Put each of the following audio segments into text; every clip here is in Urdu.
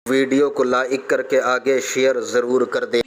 ویڈیو کو لائک کر کے آگے شیئر ضرور کر دیں۔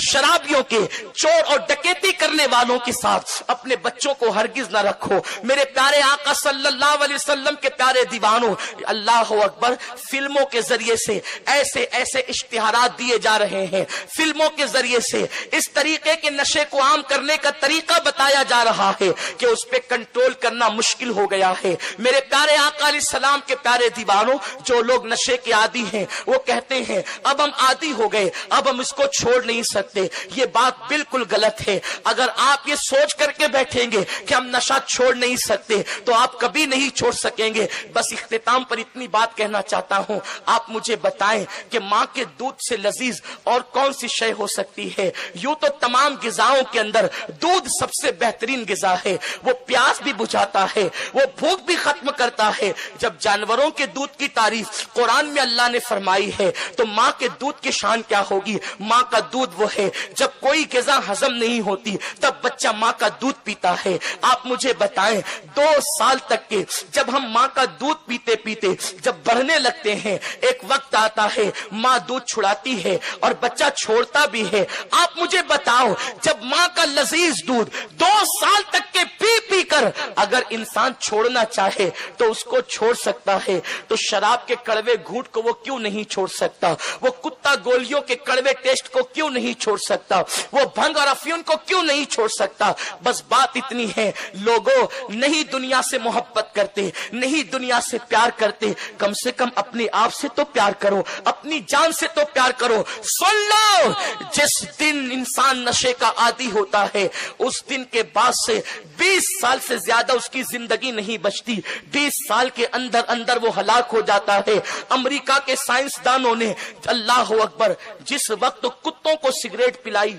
شرابیوں کے، چور اور ڈکیتی کرنے والوں کے ساتھ اپنے بچوں کو ہرگز نہ رکھو۔ میرے پیارے آقا صلی اللہ علیہ وسلم کے پیارے دیوانوں، اللہ اکبر، فلموں کے ذریعے سے ایسے ایسے اشتہارات دیے جا رہے ہیں، فلموں کے ذریعے سے اس طریقے کے نشے کو عام کرنے کا طریقہ بتایا جا رہا ہے کہ اس پہ کنٹرول کرنا مشکل ہو گیا ہے۔ میرے پیارے آقا علیہ السلام کے پیارے دیوانوں، جو لوگ نشے کے عادی ہیں وہ کہتے ہیں اب ہم عادی ہو گئے، اب ہم اس کو چھوڑ نہیں سکتے۔ یہ بات بالکل غلط ہے۔ اگر آپ یہ سوچ کر کے بیٹھیں گے کہ ہم نشہ چھوڑ نہیں سکتے تو آپ کبھی نہیں چھوڑ سکیں گے۔ بس اختتام پر اتنی بات کہنا چاہتا ہوں، آپ مجھے بتائیں کہ ماں کے دودھ سے لذیذ اور کون سی شے ہو سکتی ہے؟ یوں تو تمام غذاؤں کے اندر دودھ سب سے بہترین غذا ہے۔ وہ پیاس بھی بجھاتا ہے، وہ بھوک بھی ختم کرتا ہے۔ جب جانوروں کے دودھ کی تعریف قرآن میں اللہ نے فرمائی ہے تو ماں کے دودھ کی شان کیا ہوگی؟ ماں کا دودھ وہ ہے جب کوئی غذا ہضم نہیں ہوتی تب بچہ ماں کا دودھ پیتا ہے۔ آپ مجھے بتائیں 2 سال تک کے جب ہم ماں کا دودھ پیتے پیتے جب بڑھنے لگتے ہیں، ایک وقت آتا ہے ماں دودھ چھڑاتی ہے اور بچہ چھوڑتا بھی ہے۔ آپ مجھے بتاؤ جب ماں کا لذیذ دودھ 2 سال تک کے پی پی کر اگر انسان چھوڑنا چاہے تو اس کو چھوڑ سکتا ہے، تو شراب کے کڑوے گھونٹ کو وہ کیوں نہیں چھوڑ سکتا؟ وہ کتا گولیوں کے کڑوے ٹیسٹ کو کیوں نہیں چھوڑ سکتا؟ وہ بھنگ اور افیون کو کیوں نہیں چھوڑ سکتا؟ بس بات اتنی ہے، لوگوں نہیں دنیا سے محبت کرتے، نہیں دنیا سے پیار کرتے، کم سے کم اپنے آپ سے تو پیار کرو، اپنی جان سے تو پیار کرو۔ سن لو، جس دن انسان نشے کا عادی ہوتا ہے اس دن کے بعد سے 20 سال سے زیادہ اس کی زندگی نہیں بچتی۔ 20 سال کے اندر اندر وہ ہلاک ہو جاتا ہے۔ امریکہ کے سائنسدانوں نے اللہ اکبر جس وقت کتوں کو سگریٹ پلائی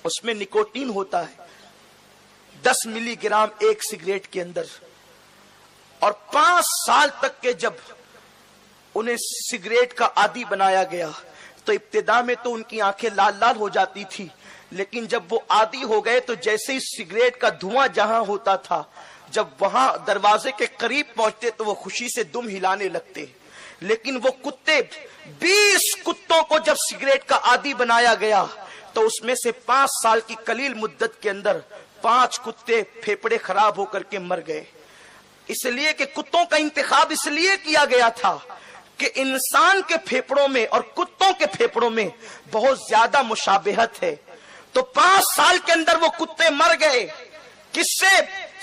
اس میں نکوٹین ہوتا ہے 10 ملی گرام ایک سگریٹ کے اندر، اور 5 سال تک کے جب انہیں سگریٹ کا عادی بنایا گیا تو ابتدا میں تو ان کی آنکھیں لال لال ہو جاتی تھی، لیکن جب وہ عادی ہو گئے تو جیسے ہی سگریٹ کا دھواں جہاں ہوتا تھا، جب وہاں دروازے کے قریب پہنچتے تو وہ خوشی سے دم ہلانے لگتے۔ لیکن وہ کتے 20 کتوں کو جب سگریٹ کا عادی بنایا گیا تو اس میں سے 5 سال کی قلیل مدت کے اندر 5 کتے پھیپڑے خراب ہو کر کے مر گئے۔ اس لیے کہ کتوں کا انتخاب اس لیے کیا گیا تھا کہ انسان کے پھیپڑوں میں اور کتوں کے پھیپڑوں میں بہت زیادہ مشابہت ہے۔ تو 5 سال کے اندر وہ کتے مر گئے۔ کس سے؟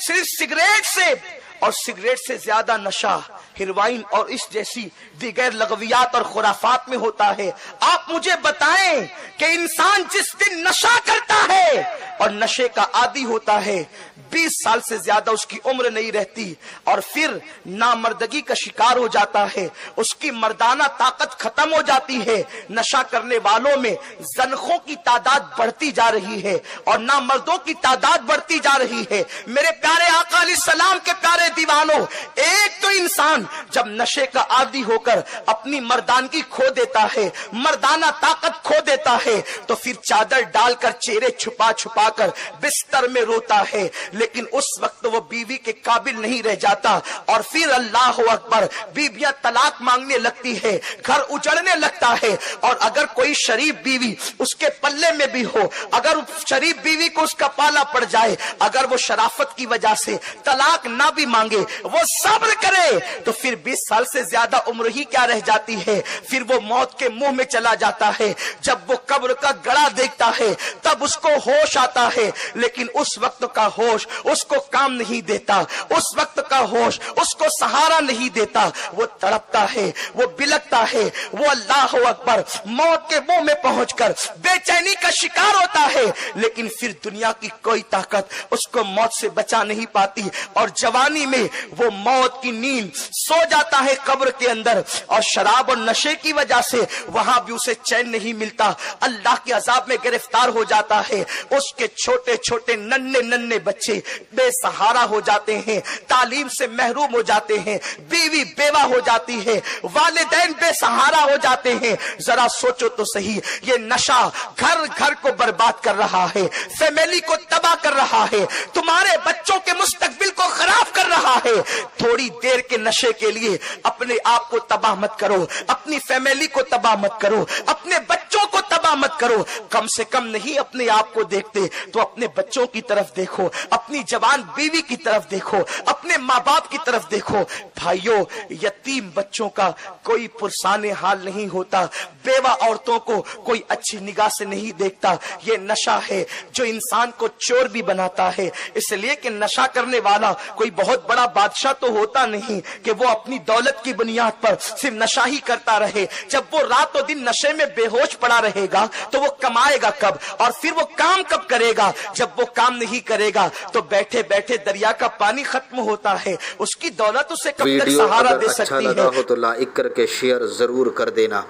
صرف سگریٹ سے، اور سگریٹ سے زیادہ نشہ ہیروئن اور اس جیسی دیگر لغویات اور خرافات میں ہوتا ہے۔ آپ مجھے بتائیں کہ انسان جس دن نشہ کرتا ہے اور نشے کا عادی ہوتا ہے 20 سال سے زیادہ اس کی عمر نہیں رہتی، اور پھر نامردگی کا شکار ہو جاتا ہے، اس کی مردانہ طاقت ختم ہو جاتی ہے۔ نشہ کرنے والوں میں زنخوں کی تعداد بڑھتی جا رہی ہے اور نامردوں کی تعداد بڑھتی جا رہی ہے۔ میرے پیارے آقا علیہ السلام کے پیارے دیوانوں، ایک تو انسان جب نشے کا عادی ہو کر اپنی مردانگی کھو دیتا ہے، مردانہ طاقت کھو دیتا ہے، تو پھر چادر ڈال کر چہرے چھپا چھپا کر بستر میں روتا ہے، لیکن اس وقت وہ بیوی کے قابل نہیں رہ جاتا، اور پھر اللہ اکبر بیویاں طلاق مانگنے لگتی ہے، گھر اجڑنے لگتا ہے۔ اور اگر کوئی شریف بیوی اس کے پلے میں بھی ہو، اگر شریف بیوی کو اس کا پالا پڑ جائے، اگر وہ شرافت کی وجہ سے طلاق نہ بھی مانگے، وہ صبر کرے، تو پھر 20 سال سے زیادہ عمر ہی کیا رہ جاتی ہے؟ پھر وہ موت کے منہ میں چلا جاتا ہے۔ جب وہ قبر کا گڑھا دیکھتا ہے تب اس کو ہوش آتا ہے، لیکن اس وقت کا ہوش اس کو کام نہیں دیتا، اس وقت کا ہوش اس کو سہارا نہیں دیتا۔ وہ تڑپتا ہے، وہ بلکتا ہے، وہ اللہ اکبر موت کے منہ میں پہنچ کر بے چینی کا شکار ہوتا ہے، لیکن پھر دنیا کی کوئی طاقت اس کو موت سے بچا نہیں پاتی، اور جوانی میں وہ موت کی نیند سو جاتا ہے قبر کے اندر، اور شراب اور نشے کی وجہ سے وہاں بھی اسے چین نہیں ملتا، اللہ کے عذاب میں گرفتار ہو جاتا ہے۔ اس کے چھوٹے چھوٹے ننھے ننھے بچے بے سہارا ہو جاتے ہیں، تعلیم سے محروم ہو جاتے ہیں، بیوی بیوہ ہو جاتی ہے، والدین بے سہارا ہو جاتے ہیں۔ ذرا سوچو تو صحیح، یہ نشہ گھر گھر کو برباد کر رہا ہے، فیملی کو تباہ کر رہا ہے، تمہارے بچوں کے مستقبل کو خراب کر رہا ہے۔ تھوڑی دیر کے نشے کے لیے اپنے آپ کو تباہ مت کرو, اپنی فیملی کو تباہ مت کرو, اپنے بچوں کو تباہ مت کرو. کم سے کم نہیں اپنے آپ کو دیکھتے تو اپنے بچوں کی طرف دیکھو, اپنی جوان بیوی کی طرف دیکھو, اپنے ماں باپ کی طرف دیکھو. بھائیو, یتیم بچوں کا کوئی پرسان حال نہیں ہوتا, بیوہ عورتوں کو کوئی اچھی نگاہ سے نہیں دیکھتا. یہ نشہ ہے جو انسان کو چور بھی بناتا ہے, اس لیے کہ نشہ کرنے والا کوئی بہت بڑا بادشاہ تو ہوتا نہیں کہ وہ اپنی دولت کی بنیاد پر صرف نشہ ہی کرتا رہے. جب وہ رات و دن نشے میں بے ہوش پڑا رہے گا تو وہ کمائے گا کب, اور پھر وہ کام کب کرے گا؟ جب وہ کام نہیں کرے گا تو بیٹھے بیٹھے دریا کا پانی ختم ہوتا ہے, اس کی دولت اسے کب تک ویڈیو سہارا اگر دے اچھا سکتی لگا ہے؟ ہو تو لائک کر کے شیئر ضرور کر دینا.